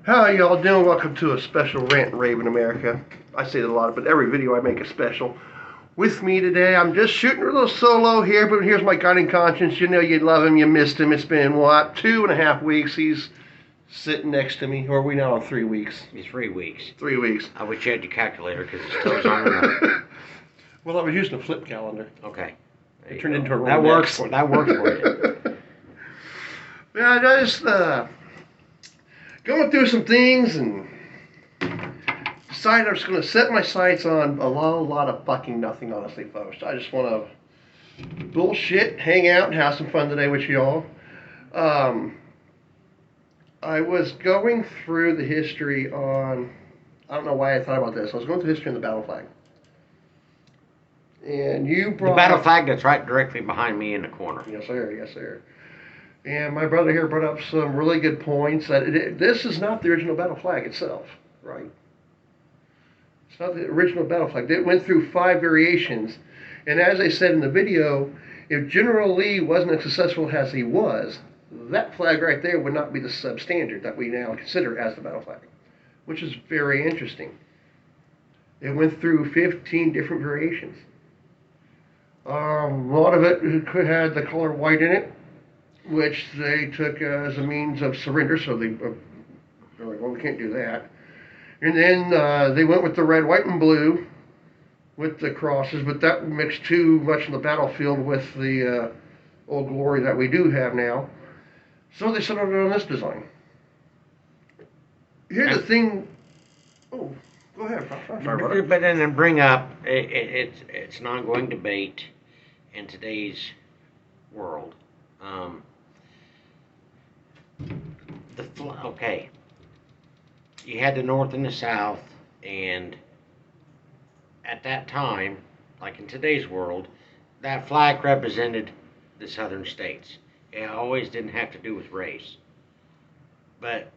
How y'all doing? Welcome to a special rant and rave in America. I say it a lot, but every video I make is special. With me today, I'm just shooting a little solo here, but here's my guiding conscience. You know you love him, you missed him. It's been, what, 2.5 weeks? He's sitting next to me. Or are we now on 3 weeks? It's 3 weeks. 3 weeks. I wish you had your calculator because it still aren't enough. Well, I was using a flip calendar. Okay. It turned into a that works. That works for you. Yeah, I just going through some things and decided I'm just going to set my sights on a lot of fucking nothing, honestly, folks. I just want to bullshit, hang out, and have some fun today with y'all. I was going through the history on, I don't know why I thought about this. I was going through history on the battle flag. And you brought... The battle flag that's right directly behind me in the corner. Yes, sir. Yes, sir. And my brother here brought up some really good points. That this is not the original battle flag itself, right? It's not the original battle flag. It went through 5 variations. And as I said in the video, if General Lee wasn't as successful as he was, that flag right there would not be the substandard that we now consider as the battle flag, which is very interesting. It went through 15 different variations. A lot of it could have the color white in it, which they took as a means of surrender, so they're like, well, we can't do that. And then they went with the red, white, and blue with the crosses, but that mixed too much in the battlefield with the old glory that we do have now. So they settled on this design. Here's the thing. Oh, go ahead. Sorry, but then to bring up, it's an ongoing debate in today's world. Okay, you had the North and the South, and at that time, like in today's world, that flag represented the southern states. It always didn't have to do with race. But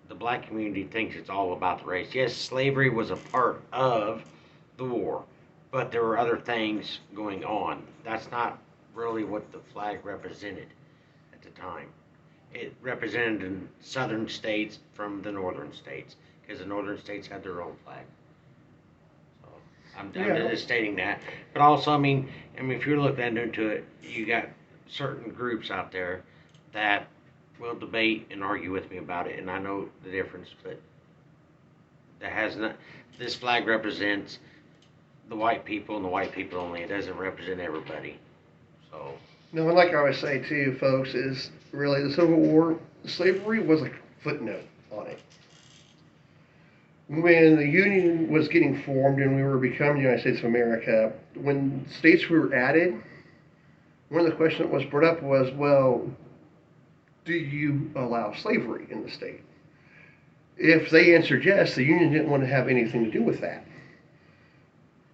the black community thinks it's all about the race. Yes, slavery was a part of the war, but there were other things going on. That's not really what the flag represented at the time. It represented the southern states from the northern states, because the northern states had their own flag. So I'm just stating that. But also, I mean, if you're looking into it, you got certain groups out there that will debate and argue with me about it, and I know the difference, but that has not. This flag represents the white people and the white people only. It doesn't represent everybody. So. No, and like I always say too, folks, is really the Civil War, slavery was a footnote on it. When the Union was getting formed and we were becoming the United States of America, when states were added, one of the questions that was brought up was, well, do you allow slavery in the state? If they answered yes, the Union didn't want to have anything to do with that.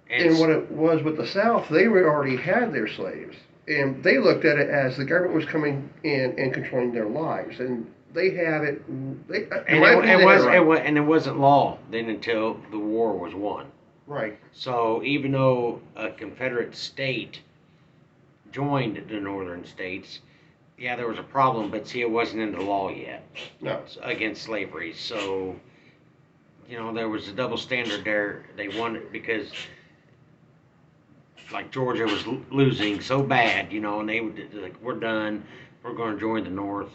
And what it was with the South, they already had their slaves. And they looked at it as the government was coming in and controlling their lives. And they had it. And it wasn't law then until the war was won. Right. So even though a Confederate state joined the northern states, yeah, there was a problem, but see, it wasn't into law yet. No. Against slavery. So, there was a double standard there. They won it because, like, Georgia was losing so bad, and they would, like, we're done. We're going to join the North.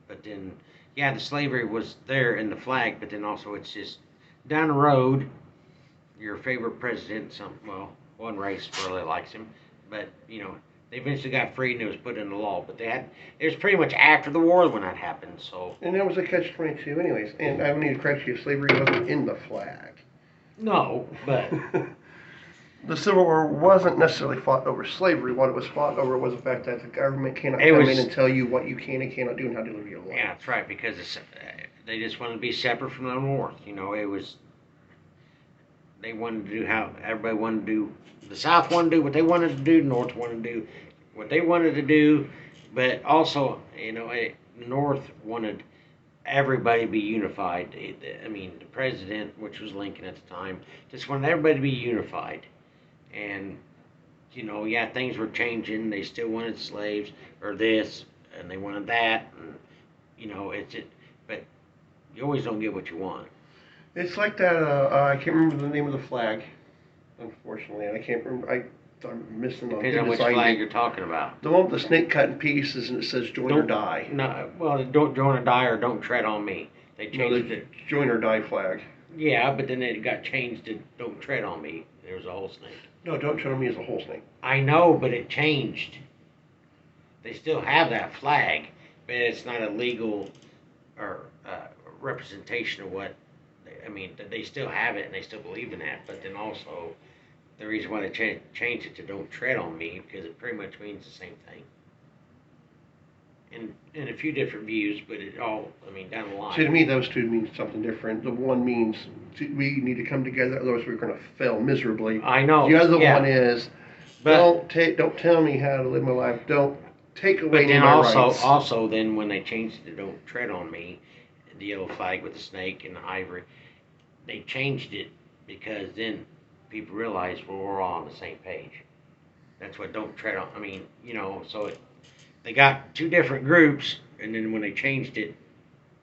But then, yeah, the slavery was there in the flag, but then also it's just down the road, your favorite president, one race really likes him, but, they eventually got freed and it was put into law. But it was pretty much after the war when that happened. So. And that was a catch-22 anyways. And I need to correct you, slavery wasn't in the flag. No, but... The Civil War wasn't necessarily fought over slavery. What it was fought over was the fact that the government cannot come in and tell you what you can and cannot do and how to live your life. Yeah, that's right, because they just wanted to be separate from the North. They wanted to do how everybody wanted to do. The South wanted to do what they wanted to do. The North wanted to do what they wanted to do. But also, the North wanted everybody to be unified. The president, which was Lincoln at the time, just wanted everybody to be unified. And, things were changing. They still wanted slaves or this, and they wanted that. And, but You always don't get what you want. It's like that. I can't remember the name of the flag, unfortunately, and I can't remember. I'm missing on Depends who on which designed flag it. you're talking about. The one with the snake cut in pieces and it says "Join or Don't Die." no. Well, don't join or die or don't tread on me. They No, changed the it. "Join or Die" flag. Yeah, but then it got changed to don't tread on me. There was a whole snake. No, "Don't Tread on Me" is a whole snake. I know, but it changed. They still have that flag, but it's not a legal or representation of what. I mean, they still have it and they still believe in that. But then also, the reason why they changed it to "Don't Tread on Me" because it pretty much means the same thing. In a few different views, but it all, I mean, down the line. See, to me, those two mean something different. The one means we need to come together, otherwise we're going to fail miserably. I know. The other yeah. one is But don't tell me how to live my life. Don't take away but any then of my also rights. also then when they changed it to "Don't Tread on Me," the yellow flag with the snake and the ivory, they changed it because then people realized we're all on the same page. That's what "Don't Tread on." I mean, so they got two different groups, and then when they changed it,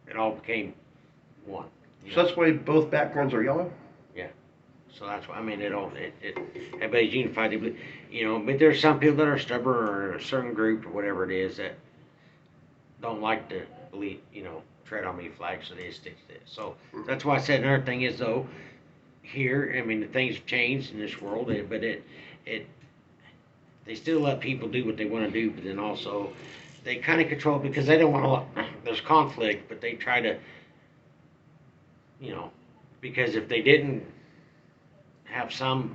it all became one. So that's why both backgrounds are yellow? So that's why I mean everybody's unified. But there's some people that are stubborn or a certain group or whatever it is that don't like to believe tread on me flag, so they stick to it. So that's why I said another thing is though here I mean the things have changed in this world, but it they still let people do what they want to do, but then also they kind of control because they don't want to. There's conflict, but they try to because if they didn't have some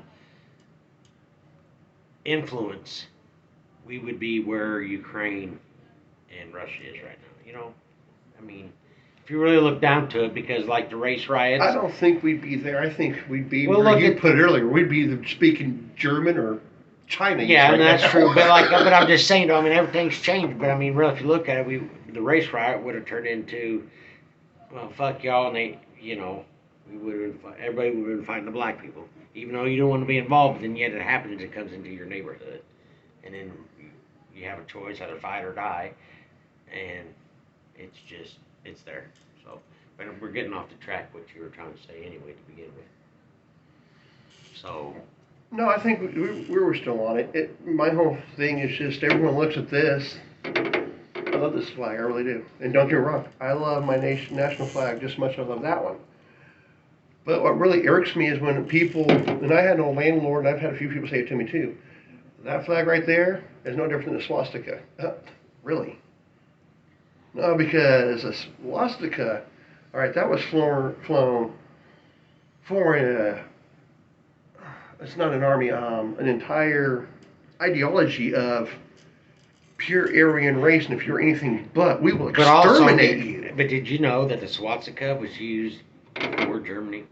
influence, we would be where Ukraine and Russia is right now. I mean, if you really look down to it, because like the race riots. I don't think we'd be there. I think we'd be Well, where you put it earlier. We'd be either speaking German or Chinese. Yeah, right and that's now. true. But I'm just saying. I mean, everything's changed. But I mean, really, if you look at it, the race riot would have turned into, well, fuck y'all, and we would have everybody would have been fighting the black people, even though you don't want to be involved. And yet it happens. It comes into your neighborhood, and then you have a choice: either fight or die. And it's there. So, but we're getting off the track. What you were trying to say anyway to begin with. So. No, I think we were still on it. My whole thing is just everyone looks at this. I love this flag, I really do. And don't get me wrong, I love my national flag just as much as I love that one. But what really irks me is when people, and I had no landlord, and I've had a few people say it to me too, that flag right there is no different than a swastika. Really? No, because a swastika, all right, that was flown for it's not an army, an entire ideology of pure Aryan race, and if you're anything but, we will exterminate you. But did you know that the swastika was used before Germany,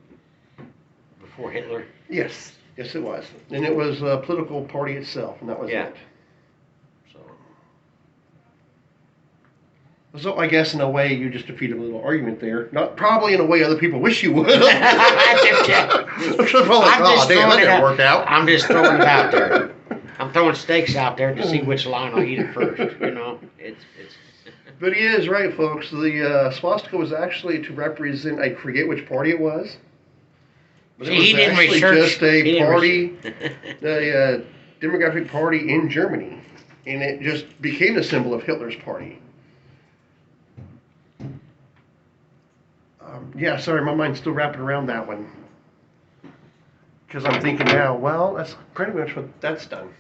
before Hitler? Yes, yes, it was, and it was a political party itself, and that was it. So I guess in a way you just defeated a little argument there. Not probably in a way other people wish you would. I'm just throwing it out there. I'm throwing stakes out there to see which line I'll eat it first. It's. But he is right, folks. The swastika was actually to represent, I forget which party it was. But it was he didn't actually research. Just a party, a demographic party in Germany. And it just became a symbol of Hitler's party. Yeah, sorry, my mind's still wrapping around that one. Because I'm thinking now, well, that's pretty much what that's done.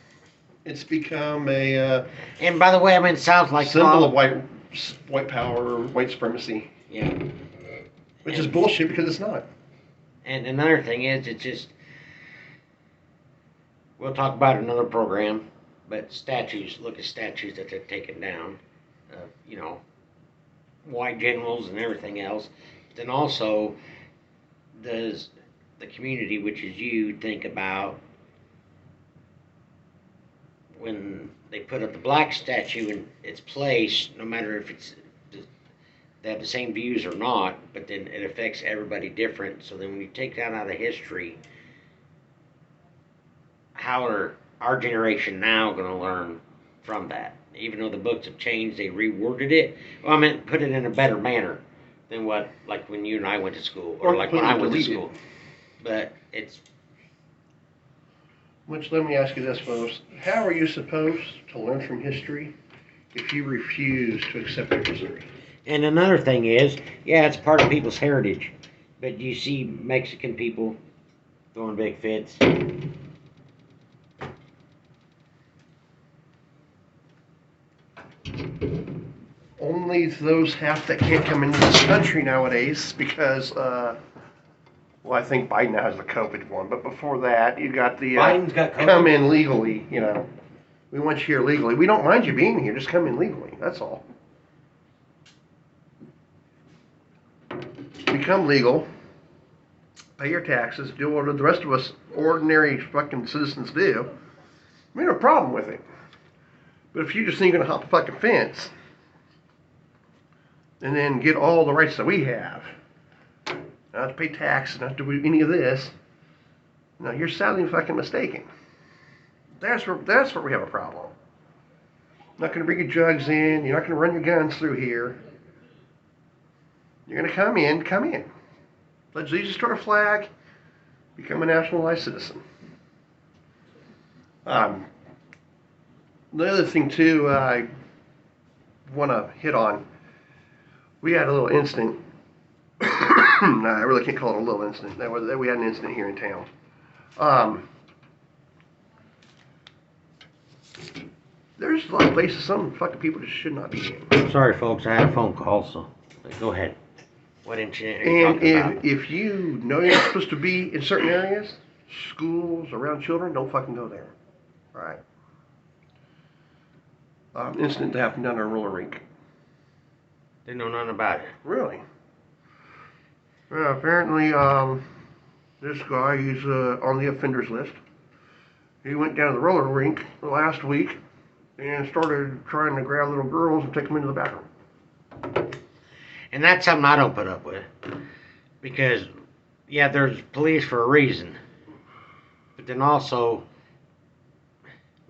It's become a and by the way, I mean, it sounds like symbol of white power, white supremacy. Yeah. Which is bullshit because it's not. And another thing is, it's just, we'll talk about another program, but statues, look at statues that they're taking down, white generals and everything else. Then also, does the community, which is you, think about when they put up the black statue in its place, no matter if they have the same views or not, but then it affects everybody different. So then when you take that out of history, how are our generation now going to learn from that? Even though the books have changed, they reworded it. Well, I meant put it in a better manner. than what, like when you and I went to school, Or or like when I went to completely school. But it's Which, let me ask you this, folks. How are you supposed to learn from history if you refuse to accept your history? and another thing is, yeah, it's part of people's heritage, but you see Mexican people throwing big fits. Only those half that can't come into this country nowadays because, well, I think Biden now has the COVID one, but before that, you got the Biden's got COVID. come in legally, you know. We want you here legally. We don't mind you being here, just come in legally, that's all. Become legal, pay your taxes, do what the rest of us ordinary fucking citizens do. We have no problem with it. But if you just think you're gonna hop a fucking fence and then get all the rights that we have, not to pay taxes, not to do any of this, no, you're sadly fucking mistaken. That's where we have a problem. Not gonna bring your jugs in, you're not gonna run your guns through here. You're gonna come in. Pledge allegiance to our flag, become a nationalized citizen. The other thing too, I want to hit on. We had a little incident. No, I really can't call it a little incident. We had an incident here in town. There's a lot of places some fucking people just should not be in. Sorry, folks, I had a phone call, so go ahead. What incident are you And talking about? if you know you're not supposed to be in certain areas, schools, around children, don't fucking go there. All right. Incident that happened down at a roller rink. Didn't know nothing about it. Really? Well, apparently, this guy, he's on the offenders list. He went down to the roller rink last week and started trying to grab little girls and take them into the bathroom. And that's something I don't put up with. Because, yeah, there's police for a reason. But then also,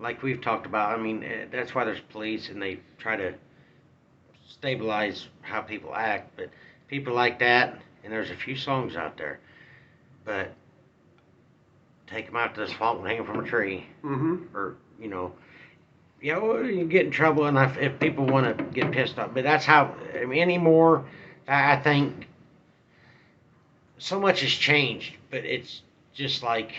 like we've talked about, I mean, that's why there's police and they try to stabilize how people act. But people like that, and there's a few songs out there. But take them out to the swamp and hang them from a tree. Mm-hmm. Or, well, you get in trouble and if people want to get pissed off. But that's how, I mean, anymore, I think so much has changed. But it's just like,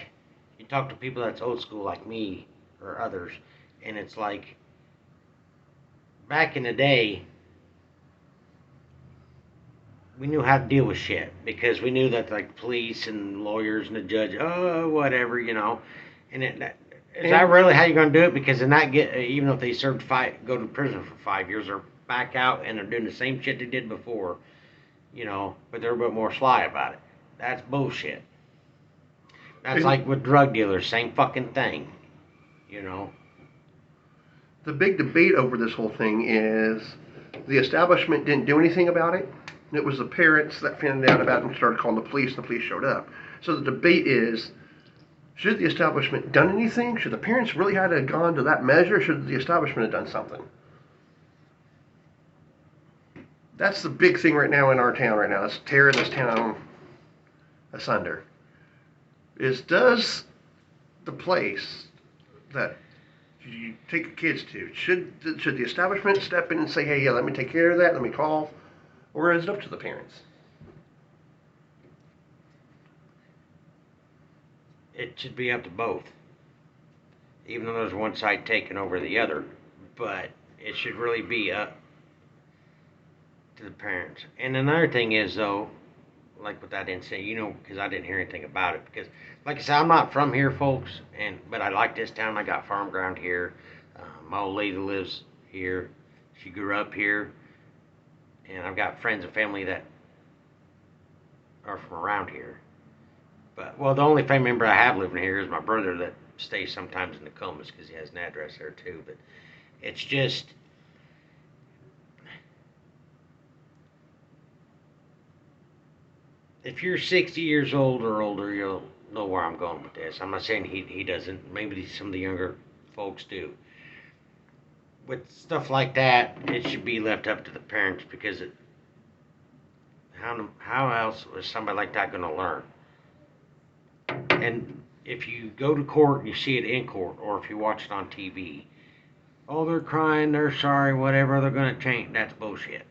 you talk to people that's old school like me or others, and it's like, back in the day, we knew how to deal with shit because we knew that like police and lawyers and the judge, oh, whatever, and is that really how you're going to do it? Because then that even if they go to prison for 5 years, they're back out and they're doing the same shit they did before, but they're a bit more sly about it. That's bullshit. That's like with drug dealers, same fucking thing, The big debate over this whole thing is the establishment didn't do anything about it. It was the parents that found out about it and started calling the police, and the police showed up. So the debate is, should the establishment done anything? Should the parents really have gone to that measure? Should the establishment have done something? That's the big thing right now in our town right now. It's tearing this town asunder. Does the place that you take the kids to, should the establishment step in and say, hey, yeah, let me take care of that, let me call, or is it up to the parents? It should be up to both, even though there's one side taking over the other, but it should really be up to the parents. And another thing is, though, like with that incident, because I didn't hear anything about it, because, like I said, I'm not from here, folks, but I like this town. I got farm ground here. My old lady lives here. She grew up here, and I've got friends and family that are from around here. But, well, the only family member I have living here is my brother that stays sometimes in Nokomis because he has an address there too. But it's just, if you're 60 years old or older, you'll know where I'm going with this. I'm not saying he doesn't. Maybe some of the younger folks do. With stuff like that, it should be left up to the parents because how else was somebody like that going to learn? And if you go to court and you see it in court, or if you watch it on TV, oh, they're crying, they're sorry, whatever, they're going to change. That's bullshit.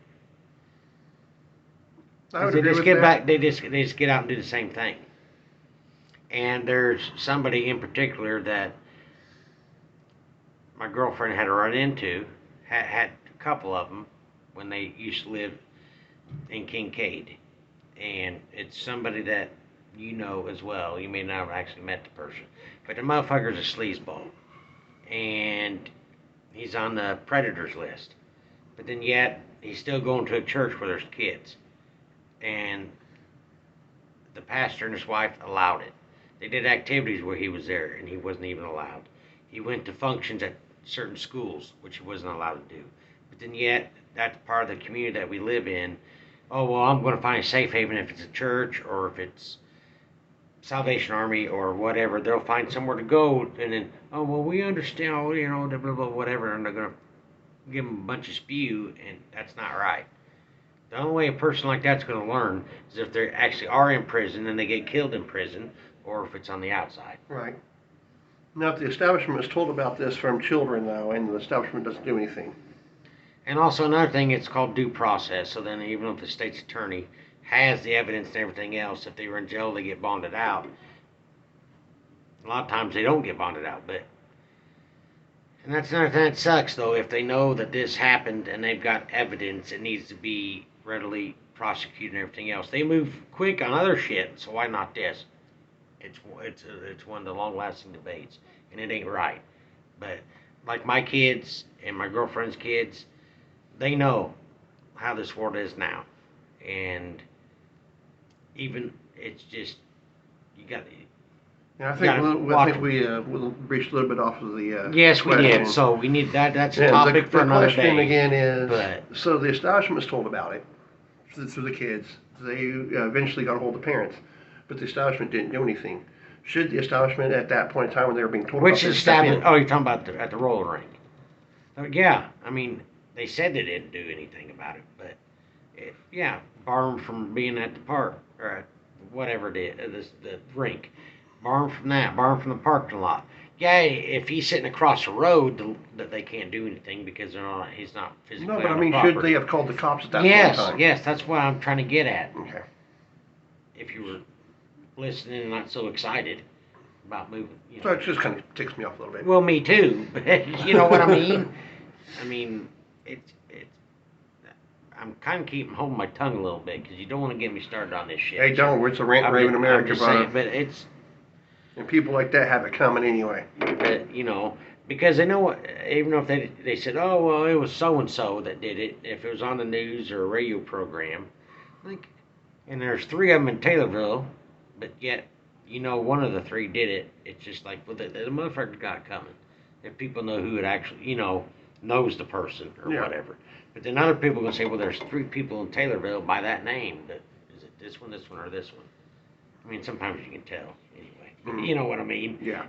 I would They agree just with get that. back. They just get out and do the same thing. And there's somebody in particular that my girlfriend had to run into. Had a couple of them when they used to live in Kincaid, and it's somebody that you know as well. You may not have actually met the person, but the motherfucker's a sleazeball, and he's on the predators list. But then yet he's still going to a church where there's kids, and the pastor and his wife allowed it. They did activities where he was there, and he wasn't even allowed. He went to functions at certain schools, which he wasn't allowed to do. But then yet, that's part of the community that we live in. Oh, well, I'm going to find a safe haven if it's a church or if it's Salvation Army or whatever. They'll find somewhere to go, and then, oh, well, we understand, blah, blah, blah, whatever, and they're going to give them a bunch of spew, and that's not right. The only way a person like that's going to learn is if they actually are in prison and they get killed in prison, or if it's on the outside. Right. Now, if the establishment is told about this from children, though, and the establishment doesn't do anything. And also another thing, it's called due process. So then even if the state's attorney has the evidence and everything else, if they were in jail, they get bonded out. A lot of times they don't get bonded out, but... And that's another thing that sucks, though. If they know that this happened and they've got evidence, it needs to be readily prosecuted and everything else. They move quick on other shit, so why not this? It's one of the long-lasting debates, and it ain't right. But like my kids and my girlfriend's kids, they know how this world is now, and even it's just you got. Yeah, I think we reached a little bit off of the yes, we question. did. So we need that. That's a And topic for another day. The question again is: but, so the establishment was told about it through the kids. They eventually got a hold of the parents, but the establishment didn't do anything. Should the establishment at that point in time when they were being told which about this establishment? Oh, you're talking about at the roller rink. Yeah, I mean they said they didn't do anything about it, but bar them from being at the park or at whatever it is, the rink. Bar them from that. Bar them from the parking lot. Yeah, if he's sitting across the road, that they can't do anything because he's not physically. No, but on I mean, the should they have called the cops at that point in time? Yes, that's what I'm trying to get at. Okay. If you were listening and not so excited about moving. So it just kind of ticks me off a little bit. Well, me too, but you know what I mean? I mean, it's I'm kind of holding my tongue a little bit because you don't want to get me started on this shit. Hey, don't. It's a rant rave in America, I'm just brother. saying, but it's... And people like that have it coming anyway. But, because they know what, even if they said, oh, well, it was so-and-so that did it, if it was on the news or a radio program, and there's 3 of them in Taylorville, but yet, one of the 3 did it, it's just like, well, the motherfucker got it coming. If people know who it actually, knows the person or whatever. But then other people are going to say, well, there's 3 people in Taylorville by that name, but is it this one, or this one? I mean, sometimes you can tell, anyway. Mm-hmm. You know what I mean? Yeah.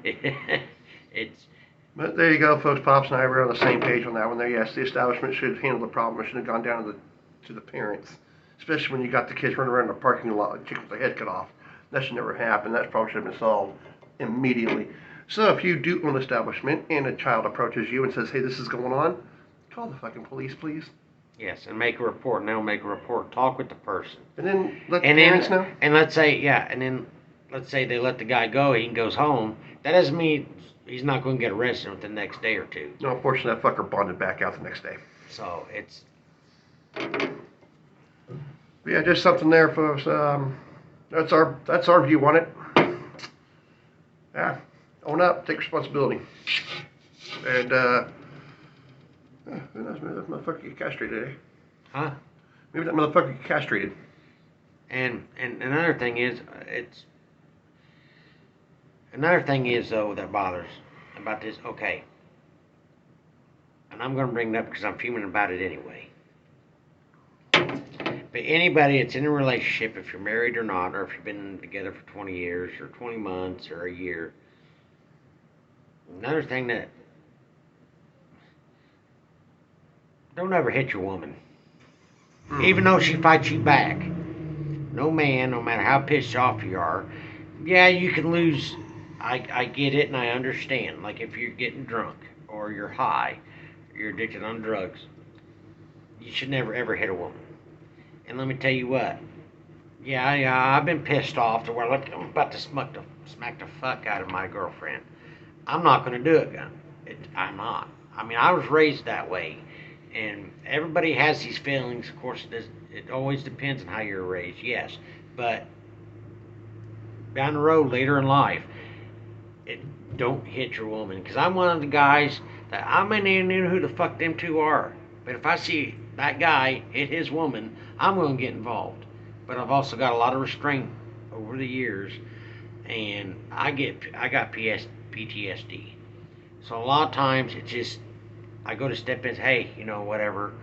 It's... But there you go, folks. Pops and I were on the same page on that one there. Yes, the establishment should handle the problem. It shouldn't have gone down to the parents, especially when you got the kids running around the parking lot like chickens with their head cut off. That should never happen. That probably should have been solved immediately. So if you do own an establishment and a child approaches you and says, hey, this is going on, call the fucking police, please. Yes, and make a report, and they'll make a report. Talk with the person. And then let the parents know. And let's say, let's say they let the guy go, he goes home. That doesn't mean he's not going to get arrested within the next day or 2. No, unfortunately, that fucker bonded back out the next day. So it's... Yeah, just something there, folks. That's our view on it. Yeah, own up, take responsibility. And who knows, maybe that motherfucker get castrated, eh? Huh? Maybe that motherfucker get castrated. And another thing is, though, that bothers about this, okay, and I'm going to bring it up because I'm fuming about it anyway. But anybody that's in a relationship, if you're married or not, or if you've been together for 20 years, or 20 months, or a year, another thing that, don't ever hit your woman. Even though she fights you back. no man, no matter how pissed off you are, yeah, you can lose. I get it and I understand. Like if you're getting drunk or you're high, or you're addicted on drugs, you should never ever hit a woman. And let me tell you what. Yeah, I've been pissed off to where look, I'm about to smack the fuck out of my girlfriend. I'm not going to do it, gun. I'm not. I mean, I was raised that way, and everybody has these feelings. Of course, it always depends on how you're raised. Yes, but down the road, later in life, it don't hit your woman. Because I'm one of the guys that I may not even know who the fuck them two are, but if I see that guy hit his woman, I'm going to get involved. But I've also got a lot of restraint over the years, and I got PTSD. So a lot of times it just I go to step in, hey, whatever.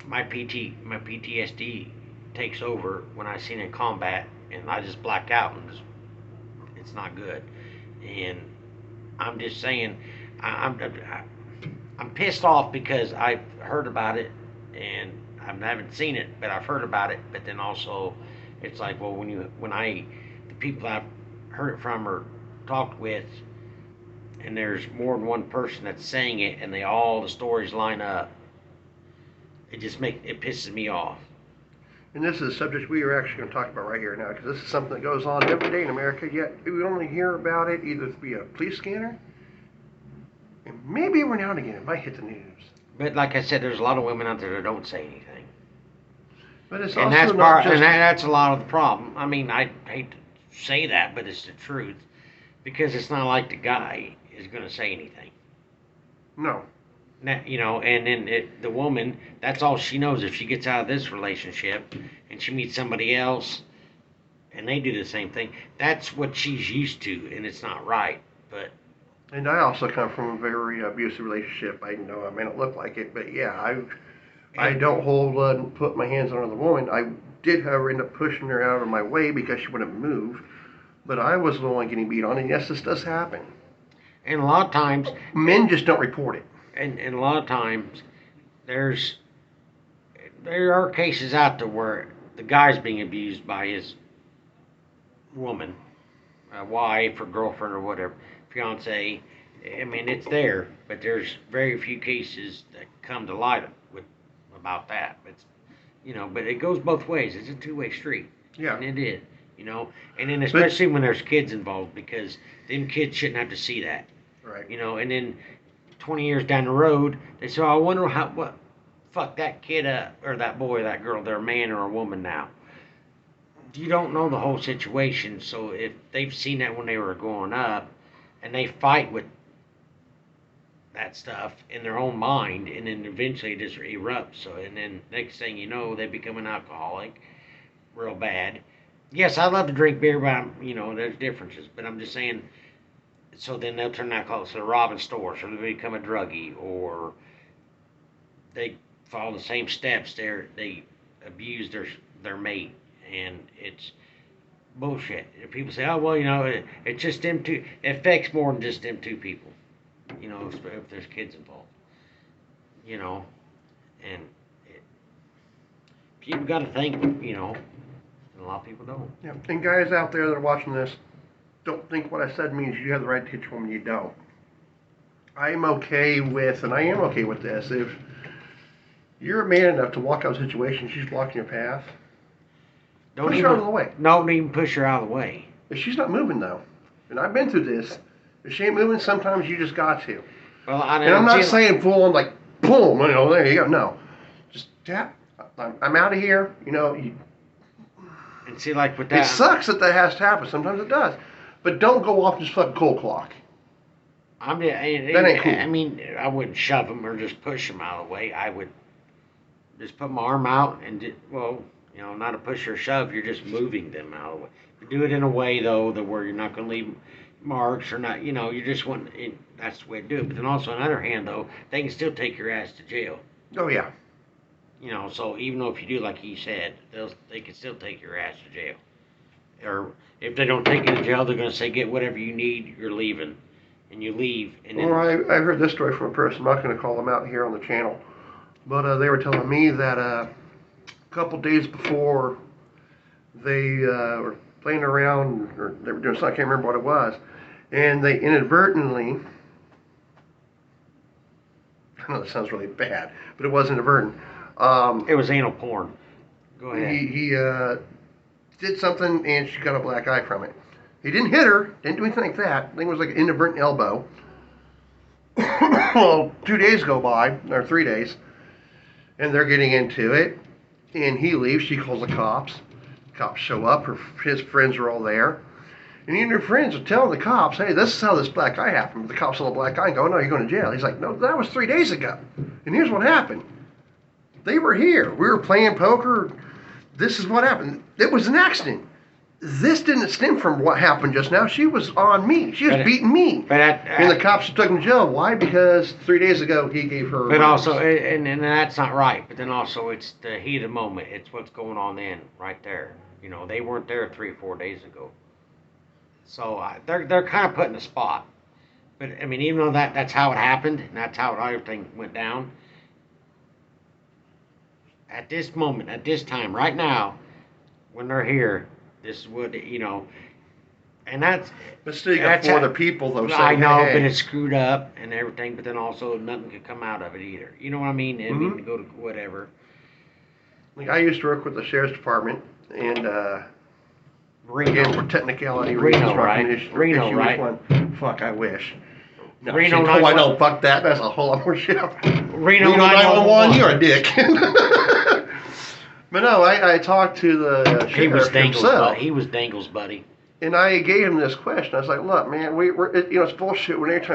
My PTSD takes over when I seen in combat, and I just black out, and it's not good. And I'm just saying, I'm pissed off because I've heard about it, and I haven't seen it, but I've heard about it. But then also, it's like, well, the people I've heard it from or talked with, and there's more than one person that's saying it, and all the stories line up. It pisses me off. And this is a subject we are actually going to talk about right here now, because this is something that goes on every day in America, yet we only hear about it either via a police scanner, and maybe every now and again it might hit the news. But like I said, there's a lot of women out there that don't say anything. But it's And also that's not just... that's a lot of the problem. I mean, I hate to say that, but it's the truth. Because it's not like the guy is going to say anything. No. And then the woman, that's all she knows. If she gets out of this relationship and she meets somebody else and they do the same thing, that's what she's used to, and it's not right. But And I also come from a very abusive relationship. I know I may not look like it, but yeah, I don't hold and put my hands on another woman. I did, however, end up pushing her out of my way because she wouldn't move. But I was the one getting beat on, and yes, this does happen. And a lot of times, men just don't report it. And a lot of times, there are cases out there where the guy's being abused by his woman, wife or girlfriend or whatever, fiance. I mean, it's there, but there's very few cases that come to light about that. But it goes both ways. It's a two-way street. Yeah. And it is. And then especially when there's kids involved, because them kids shouldn't have to see that. Right. And then 20 years down the road, they say, oh, I wonder fuck that kid up, or that boy, that girl, they're a man or a woman now. You don't know the whole situation, so if they've seen that when they were growing up, and they fight with that stuff in their own mind, and then eventually it just erupts. So, and then next thing you know, they become an alcoholic, real bad. Yes, I love to drink beer, but there's differences. But I'm just saying, so then they'll turn alcoholics, so they're robbing stores, or they become a druggie, or they follow the same steps. They abuse their mate, and it's bullshit. And people say, oh, well, it's just them two. It affects more than just them two people, if there's kids involved, and people got to think, and a lot of people don't. Yeah. And guys out there that are watching this, don't think what I said means you have the right to hit your woman. You don't. I am okay with this. If you're a man enough to walk out of a situation, she's blocking your path, push her out of the way. Don't even push her out of the way. If she's not moving, though, and I've been through this, if she ain't moving, sometimes you just got to. Well, and I'm not saying full on like, boom, there you go. No. Just tap. I'm out of here. And see, like with that. It sucks that has to happen. Sometimes it does. But don't go off and just fucking cold clock. That ain't cool. I mean, I wouldn't shove them or just push them out of the way. I would just put my arm out and, not a push or shove. You're just moving them out of the way. You do it in a way, though, that where you're not going to leave marks or not, you just want, that's the way to do it. But then also, on the other hand, though, they can still take your ass to jail. Oh, yeah. So even though if you do like he said, they can still take your ass to jail. Or if they don't take you to jail, they're going to say, get whatever you need, you're leaving. And you leave. And then, well, I heard this story from a person. I'm not going to call them out here on the channel. But they were telling me that a couple days before They were playing around, or they were doing something, I can't remember what it was, and they inadvertently, I know that sounds really bad, but it was inadvertent. It was anal porn. Go ahead. He did something, and she got a black eye from it. He didn't hit her, didn't do anything like that. I think it was like an inadvertent elbow. Well, 2 days go by, or 3 days, and they're getting into it, and he leaves. She calls the cops. Cops show up. His friends are all there. And even her friends are telling the cops, hey, this is how this black eye happened. The cops saw the black eye and go, oh, no, you're going to jail. He's like, no, that was 3 days ago. And here's what happened. They were here. We were playing poker. This is what happened. It was an accident. This didn't stem from what happened just now. She was on me. She was beating me. And the cops took him to jail. Why? Because 3 days ago he gave her. But also, and that's not right. But then also, it's the heat of the moment. It's what's going on then, right there. You know, they weren't there 3 or 4 days ago. So they're kind of put in a spot. But I mean, even though that's how it happened, and that's how everything went down. At this moment, at this time, right now, when they're here, this is what, you know, and that's. But still, you got 4 other people, though. I know, but it's screwed up and everything, but then also nothing could come out of it either. You know what I mean? I mean, to go to whatever. Like, I used to work with the sheriff's department, and Reno. again, for technicality Reno, reasons, right? Reno, right? One. Fuck, I wish. No, Reno, no, I don't. Fuck that. That's a whole lot more shit. Reno 911, you're a dick. But no, I talked to the sheriff himself. He was Dangle's buddy. And I gave him this question. I was like, look, man, we're it's bullshit when anytime